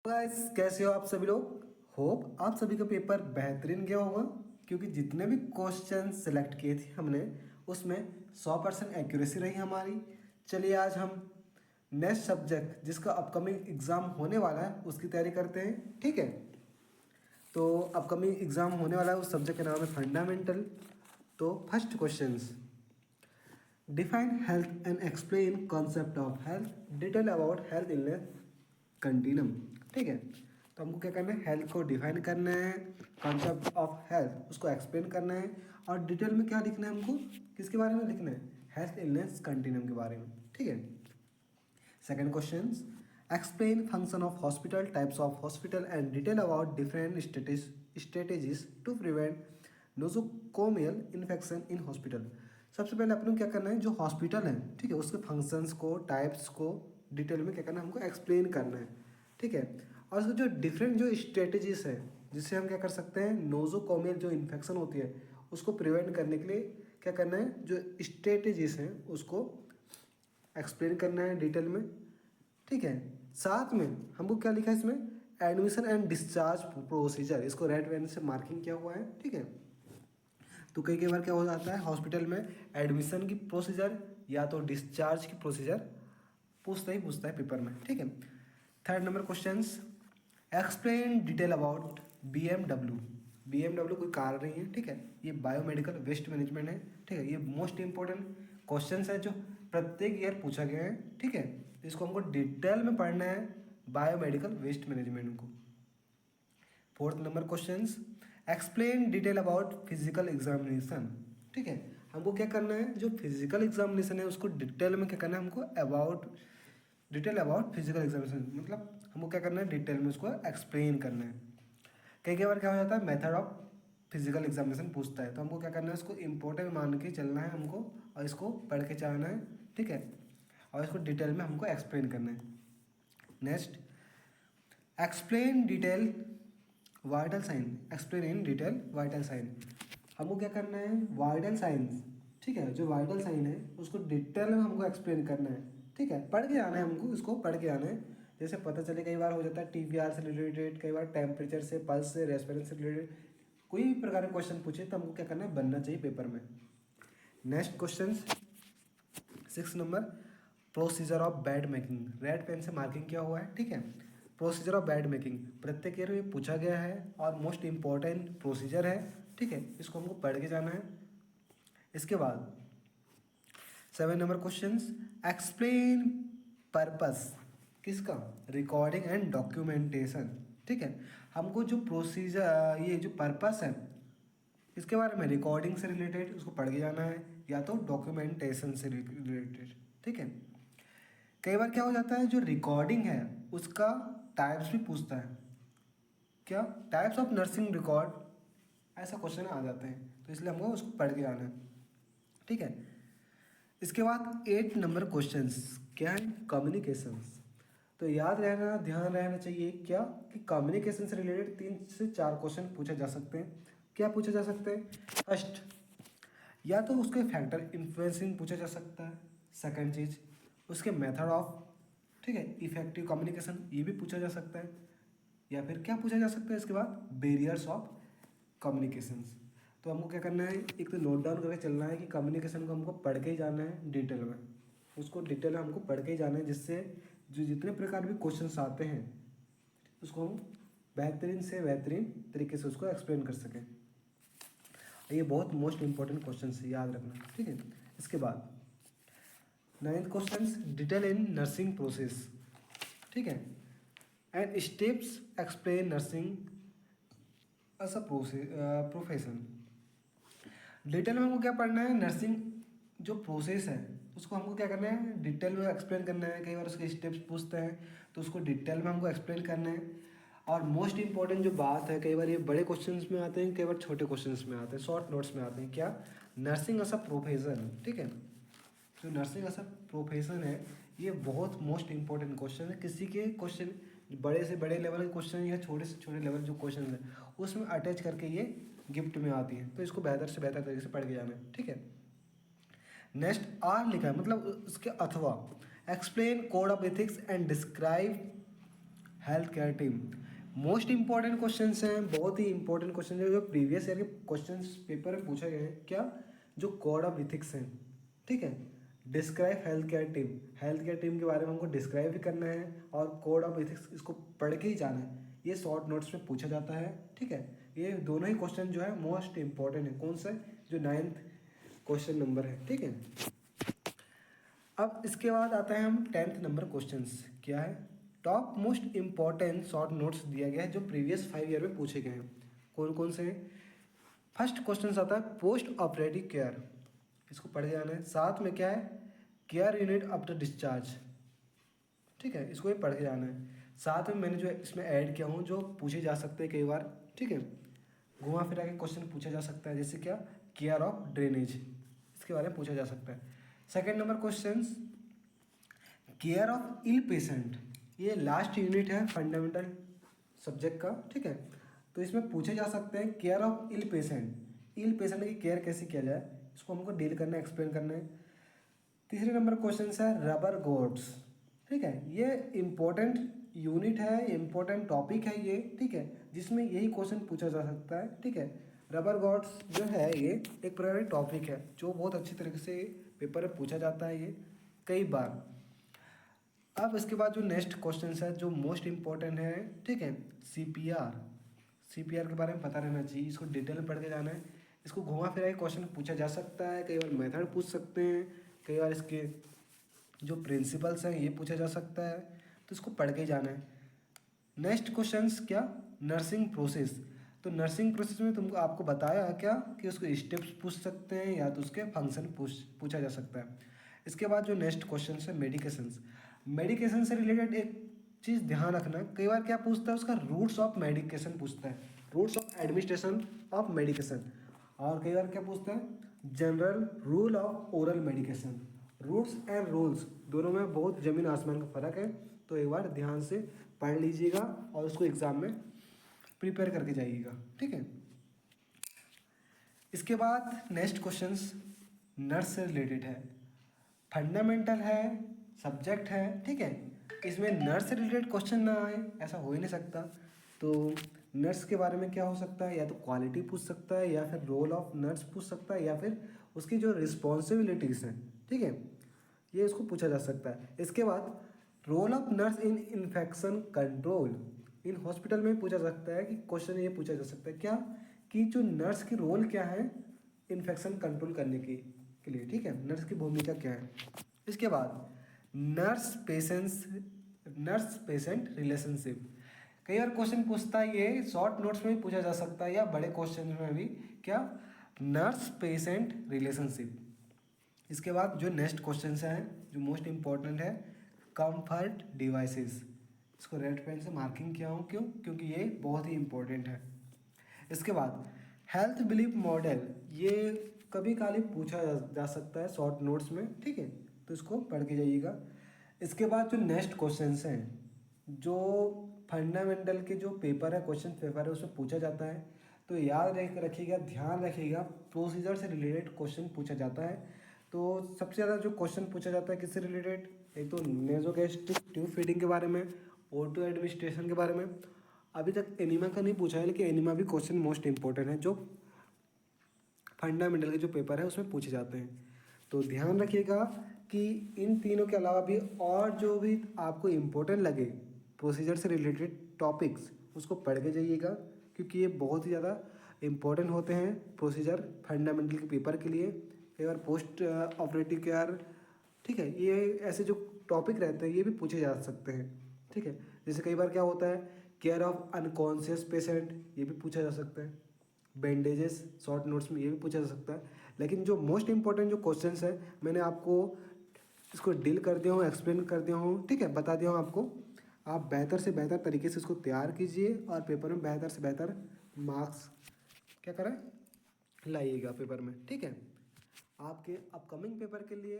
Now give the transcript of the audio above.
Guys, कैसे हो आप सभी लोग। होप आप सभी का पेपर बेहतरीन गया होगा, क्योंकि जितने भी क्वेश्चन सेलेक्ट किए थे हमने उसमें 100% एक्यूरेसी रही हमारी। चलिए आज हम नेक्स्ट सब्जेक्ट जिसका अपकमिंग एग्ज़ाम होने वाला है उसकी तैयारी करते हैं। ठीक है, तो अपकमिंग एग्ज़ाम होने वाला है, उस सब्जेक्ट का नाम है फंडामेंटल। तो first questions, define health and explain concept of health, detail about health illness continuum. ठीक है, तो हमको क्या करना है, हेल्थ को डिफाइन करना है, कॉन्सेप्ट ऑफ हेल्थ उसको एक्सप्लेन करना है, और डिटेल में क्या लिखना है हमको, किसके बारे में लिखना है, हेल्थ इलनेस कंटिन्यूम के बारे में। ठीक है, second question, explain function of hospital, types of hospital and detail about different strategies to prevent nosocomial infection in hospital. सबसे पहले अपने को क्या करना है, जो हॉस्पिटल है, ठीक है, उसके फंक्शंस को, टाइप्स को डिटेल में क्या करना है, हमको एक्सप्लेन करना है। ठीक है, और उसके जो डिफरेंट जो स्ट्रेटेजीज है जिससे हम क्या कर सकते हैं, नोजोकोमियल जो इन्फेक्शन होती है उसको प्रिवेंट करने के लिए क्या करना है, जो स्ट्रेटेजीज हैं उसको एक्सप्लेन करना है डिटेल में। ठीक है, साथ में हमको क्या लिखा है इसमें, एडमिशन एंड डिस्चार्ज प्रोसीजर, इसको रेड पेन से मार्किंग किया हुआ है। ठीक है, तो कई कई बार क्या हो जाता है, हॉस्पिटल में एडमिशन की प्रोसीजर या तो डिस्चार्ज की प्रोसीजर पूछता है पेपर में। ठीक है, third number questions, explain detail about BMW. BMW कोई कार नहीं है, ठीक है, ये बायोमेडिकल वेस्ट मैनेजमेंट है। ठीक है, ये मोस्ट इंपॉर्टेंट क्वेश्चंस है जो प्रत्येक ईयर पूछा गया है। ठीक है, इसको हमको डिटेल में पढ़ना है, बायोमेडिकल वेस्ट मैनेजमेंट को। Fourth number questions, explain detail about physical examination. ठीक है, हमको क्या करना है, जो फिजिकल एग्जामिनेशन है उसको डिटेल में क्या करना है, हमको डिटेल अबाउट फिजिकल एग्जामिनेशन, मतलब हमको क्या करना है, डिटेल में उसको एक्सप्लेन करना है। कई कई बार क्या हो जाता है, मेथड ऑफ फिजिकल एग्जामिनेशन पूछता है, तो हमको क्या करना है, उसको इंपॉर्टेंट मान के चलना है हमको, और इसको पढ़ के जाना है। ठीक है, और इसको डिटेल में हमको एक्सप्लेन करना है। Next, explain detail vital sign, explain in detail vital sign. हमको क्या करना है, वाइटल साइंस, ठीक है, जो वाइटल साइन है उसको डिटेल में हमको एक्सप्लेन करना है। ठीक है, पढ़ के आना है हमको, इसको पढ़ के आना है। जैसे पता चले कई बार हो जाता है टीपीआर से रिलेटेड, कई बार टेम्परेचर से, पल्स से, रेस्पिरेशन से रिलेटेड कोई भी प्रकार के क्वेश्चन पूछे तो हमको क्या करना है, बनना चाहिए पेपर में। Next question, 6 number, procedure of bed making, red pen से मार्किंग किया हुआ है। ठीक है, प्रोसीजर ऑफ बेड मेकिंग प्रत्येक ईयर में पूछा गया है और मोस्ट इंपॉर्टेंट प्रोसीजर है। ठीक है, इसको हमको पढ़ के जाना है। इसके बाद 7 नंबर क्वेश्चन, एक्सप्लेन पर्पस, किसका, रिकॉर्डिंग एंड डॉक्यूमेंटेशन। ठीक है, हमको जो प्रोसीजर, ये जो पर्पस है इसके बारे में, रिकॉर्डिंग से रिलेटेड उसको पढ़ के जाना है, या तो डॉक्यूमेंटेशन से रिलेटेड। ठीक है, कई बार क्या हो जाता है, जो रिकॉर्डिंग है उसका टाइप्स भी पूछता है, क्या, टाइप्स ऑफ नर्सिंग रिकॉर्ड, ऐसा क्वेश्चन आ जाते हैं, तो इसलिए हमको उसको पढ़ के आना है। ठीक है, इसके बाद 8 नंबर क्वेश्चंस क्या है, कम्युनिकेशंस। तो याद रहना, ध्यान रहना चाहिए क्या, कि कम्युनिकेशन से रिलेटेड 3 से 4 क्वेश्चन पूछे जा सकते हैं। क्या पूछे जा सकते हैं, फर्स्ट, या तो उसके फैक्टर इन्फ्लुएंसिंग पूछा जा सकता है, सेकंड चीज़ उसके मेथड ऑफ, ठीक है, इफेक्टिव कम्युनिकेशन, ये भी पूछा जा सकता है, या फिर क्या पूछा जा सकता है इसके बाद, बैरियर्स ऑफ कम्युनिकेशंस। तो हमको क्या करना है, एक तो नोट डाउन करके चलना है कि कम्युनिकेशन को हमको पढ़ के ही जाना है डिटेल में, उसको डिटेल में हमको पढ़ के ही जाना है, जिससे जो जितने प्रकार के क्वेश्चंस आते हैं उसको हम बेहतरीन से बेहतरीन तरीके से उसको एक्सप्लेन कर सकें। ये बहुत मोस्ट इंपॉर्टेंट क्वेश्चन है, याद रखना। ठीक है, इसके बाद 9th question, detail in nursing process. ठीक है, and steps explain nursing as a profession. Detail में हमको क्या पढ़ना है, नर्सिंग जो प्रोसेस है उसको हमको क्या करना है, डिटेल में एक्सप्लेन करना है। कई बार उसके स्टेप्स पूछते हैं तो उसको डिटेल में हमको एक्सप्लेन करना है। और मोस्ट इंपॉर्टेंट जो बात है, कई बार ये बड़े क्वेश्चंस में आते हैं, कई बार छोटे क्वेश्चंस में आते हैं, शॉर्ट नोट्स में आते हैं, क्या, नर्सिंग एज अ प्रोफेशन। ठीक है, जो नर्सिंग एज अ प्रोफेशन है ये बहुत मोस्ट इंपॉर्टेंट क्वेश्चन है। किसी के क्वेश्चन बड़े से बड़े लेवल के क्वेश्चन या छोटे से छोटे लेवल जो क्वेश्चन है उसमें अटैच करके ये गिफ्ट में आती है, तो इसको बेहतर से बेहतर तरीके से पढ़ के जाना है। ठीक है, नेक्स्ट आर लिखा है, मतलब उसके अथवा, explain code of ethics and describe health care team. Most important questions हैं, बहुत ही इंपॉर्टेंट क्वेश्चन है जो प्रीवियस ईयर के क्वेश्चंस पेपर में पूछे गए हैं। क्या? जो कोड ऑफ इथिक्स हैं, ठीक है। Describe health care team, health care team के बारे में हमको डिस्क्राइब भी करना है और कोड ऑफ इथिक्स इसको पढ़ के ही जाना है। ये शॉर्ट नोट्स में पूछा जाता है, ठीक है। ये दोनों ही क्वेश्चन जो है मोस्ट इंपॉर्टेंट है। कौन सा? जो 9th क्वेश्चन नंबर है, ठीक है। अब इसके बाद आता है हम 10th नंबर क्वेश्चंस। क्या है? Top most important short notes दिया गया है जो प्रीवियस 5 ईयर में पूछे गए हैं। कौन कौन से हैं? फर्स्ट क्वेश्चन आता है पोस्ट ऑपरेटिव केयर, इसको पढ़ के जाना है। साथ में क्या है? केयर यूनिट आफ्टर डिस्चार्ज, ठीक है, इसको भी पढ़ के जाना है। साथ में मैंने जो इसमें ऐड किया हूँ जो पूछे जा सकते हैं कई बार, ठीक है। घुमा फिरा के क्वेश्चन पूछा जा सकता है, जैसे क्या? केयर ऑफ ड्रेनेज, इसके बारे में पूछा जा सकता है। Second number question care of ill patient, ये लास्ट यूनिट है फंडामेंटल सब्जेक्ट का, ठीक है। तो इसमें पूछे जा सकते हैं care of ill patient, ill patient की केयर कैसे किया जाए, इसको हमको डील करना है, एक्सप्लेन करना है। तीसरे नंबर क्वेश्चन है रबर गोड्स, ठीक है। ये इम्पोर्टेंट यूनिट है, इम्पोर्टेंट टॉपिक है ये, ठीक है, जिसमें यही क्वेश्चन पूछा जा सकता है, ठीक है। रबर गॉड्स जो है ये एक प्रकार का टॉपिक है जो बहुत अच्छी तरीके से पेपर में पूछा जाता है ये कई बार। अब इसके बाद जो नेक्स्ट क्वेश्चन है जो मोस्ट इम्पोर्टेंट है, ठीक है, सीपीआर, सीपीआर के बारे में पता रहना चाहिए, इसको डिटेल में पढ़ के जाना है। इसको घुमा फिरा के क्वेश्चन पूछा जा सकता है, कई बार मेथड पूछ सकते हैं, कई बार इसके जो प्रिंसिपल्स हैं ये पूछा जा सकता है, तो इसको पढ़ के ही जाना है। नेक्स्ट क्वेश्चन क्या? नर्सिंग प्रोसेस, तो नर्सिंग प्रोसेस में तुमको आपको बताया क्या कि उसको स्टेप्स पूछ सकते हैं या तो उसके फंक्शन पूछा जा सकता है। इसके बाद जो नेक्स्ट क्वेश्चन है मेडिकेशंस, मेडिकेशन से रिलेटेड एक चीज़ ध्यान रखना, कई बार क्या पूछता है उसका रूट्स ऑफ मेडिकेशन पूछता है, routes of administration of medication. और कई बार क्या पूछता है? General rule of oral medication. Routes and rules दोनों में बहुत ज़मीन आसमान का फ़र्क है, तो एक बार ध्यान से पढ़ लीजिएगा और उसको एग्ज़ाम में प्रिपेयर करके जाइएगा, ठीक है। इसके बाद नेक्स्ट क्वेश्चंस नर्स से रिलेटेड है, फंडामेंटल है, सब्जेक्ट है, ठीक है। इसमें नर्स से रिलेटेड क्वेश्चन ना आए ऐसा हो ही नहीं सकता। तो नर्स के बारे में क्या हो सकता है? या तो क्वालिटी पूछ सकता है, या फिर रोल ऑफ नर्स पूछ सकता है, या फिर उसकी जो रिस्पॉन्सिबिलिटीज़ हैं, ठीक है, ये इसको पूछा जा सकता है। इसके बाद role of nurse in infection control in hospital में पूछा जा सकता है कि क्वेश्चन ये पूछा जा सकता है क्या कि जो नर्स की रोल क्या है इन्फेक्शन कंट्रोल करने के लिए, ठीक है, नर्स की भूमिका क्या है। इसके बाद नर्स पेशेंट रिलेशनशिप, कई बार क्वेश्चन पूछता है, ये शॉर्ट नोट्स में भी पूछा जा सकता है या बड़े क्वेश्चन में भी, क्या? Nurse patient relationship. इसके बाद जो नेक्स्ट क्वेश्चन हैं जो मोस्ट इम्पॉर्टेंट है कंफर्ट डिवाइसेस, इसको रेड पेन से मार्किंग किया हूँ, क्यों? क्योंकि ये बहुत ही इम्पोर्टेंट है। इसके बाद हेल्थ बिलीफ मॉडल, ये कभी काली पूछा जा सकता है शॉर्ट नोट्स में, ठीक है, तो इसको पढ़ के जाइएगा। इसके बाद जो नेक्स्ट क्वेश्चंस हैं जो फंडामेंटल के जो पेपर है, क्वेश्चन पेपर है, उसमें पूछा जाता है, तो याद रखिएगा, ध्यान रखिएगा, प्रोसीजर से रिलेटेड क्वेश्चन पूछा जाता है। तो सबसे ज़्यादा जो क्वेश्चन पूछा जाता है किससे रिलेटेड? एक तो नेजोगैस्ट्रिक ट्यूब फीडिंग के बारे में, ऑटो एडमिनिस्ट्रेशन के बारे में। अभी तक एनीमा का नहीं पूछा है, लेकिन एनीमा भी क्वेश्चन मोस्ट इंपॉर्टेंट है जो फंडामेंटल के जो पेपर है उसमें पूछे जाते हैं। तो ध्यान रखिएगा कि इन तीनों के अलावा भी और जो भी आपको इम्पोर्टेंट लगे प्रोसीजर से रिलेटेड टॉपिक्स उसको पढ़ के जाइएगा, क्योंकि ये बहुत ही ज़्यादा इम्पोर्टेंट होते हैं प्रोसीजर फंडामेंटल के पेपर के लिए। कई बार पोस्ट ऑपरेटिव केयर, ठीक है, ये ऐसे जो टॉपिक रहते हैं ये भी पूछे जा सकते हैं, ठीक है। जैसे कई बार क्या होता है केयर ऑफ अनकॉन्शियस पेशेंट, ये भी पूछा जा सकता है। बैंडेजेस शॉर्ट नोट्स में ये भी पूछा जा सकता है। लेकिन जो मोस्ट इंपॉर्टेंट जो क्वेश्चंस है मैंने आपको इसको डील कर दिया हूँ, एक्सप्लेन कर दिया हूँ, ठीक है, बता दिया हूँ आपको। आप बेहतर से बेहतर तरीके से इसको तैयार कीजिए और पेपर में बेहतर से बेहतर मार्क्स क्या करें लाइएगा पेपर में, ठीक है। आपके अपकमिंग पेपर के लिए